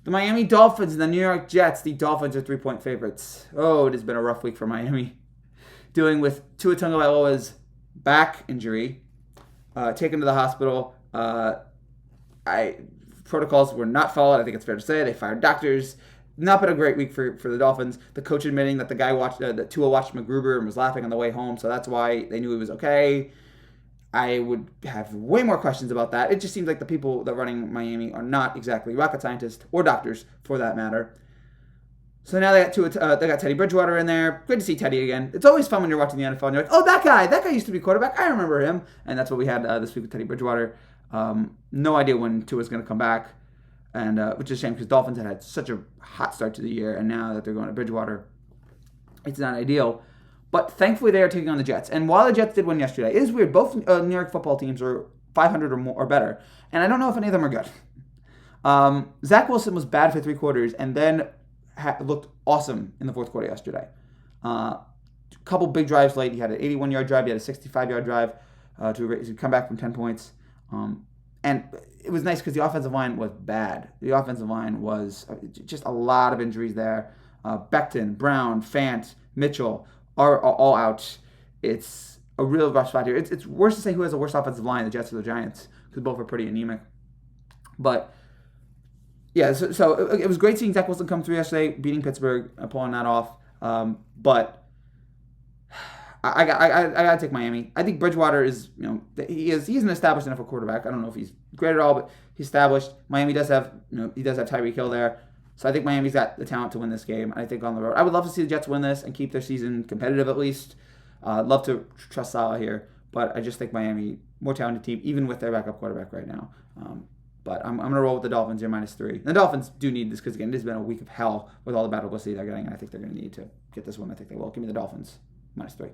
The Miami Dolphins and the New York Jets. The Dolphins are 3-point favorites. Oh, it has been a rough week for Miami. Dealing with Tua Tagovailoa's back injury, taken to the hospital. Protocols were not followed. I think it's fair to say they fired doctors. Not been a great week for the Dolphins. The coach admitting that that Tua watched McGruber and was laughing on the way home, so that's why they knew he was okay. I would have way more questions about that. It just seems like the people that are running Miami are not exactly rocket scientists or doctors, for that matter. So now they got Teddy Bridgewater in there. Good to see Teddy again. It's always fun when you're watching the NFL and you're like, oh, that guy used to be quarterback. I remember him. And that's what we had this week with Teddy Bridgewater. No idea when Tua's going to come back, and which is a shame because Dolphins had such a hot start to the year, and now that they're going to Bridgewater, it's not ideal. But thankfully, they are taking on the Jets. And while the Jets did win yesterday, it is weird. Both New York football teams are 500 or more or better. And I don't know if any of them are good. Zach Wilson was bad for 3 quarters and then looked awesome in the fourth quarter yesterday. Couple big drives late. He had an 81-yard drive. He had a 65-yard drive to come back from 10 points. And it was nice because the offensive line was bad. The offensive line was just a lot of injuries there. Becton, Brown, Fant, Mitchell are all out. It's a real rough spot here. It's worse to say who has the worst offensive line, the Jets or the Giants, because both are pretty anemic. But yeah, so it was great seeing Zach Wilson come through yesterday, beating Pittsburgh, pulling that off. But I gotta take Miami. I think Bridgewater is, he's an established NFL quarterback. I don't know if he's great at all, but he's established. Miami does have, he does have Tyreek Hill there. So I think Miami's got the talent to win this game. I think on the road, I would love to see the Jets win this and keep their season competitive at least. I'd love to trust Salah here, but I just think Miami, more talented team, even with their backup quarterback right now. But I'm going to roll with the Dolphins here, -3. And the Dolphins do need this because, again, it has been a week of hell with all the bad publicity they're getting, and I think they're going to need to get this one. I think they will. Give me the Dolphins, -3.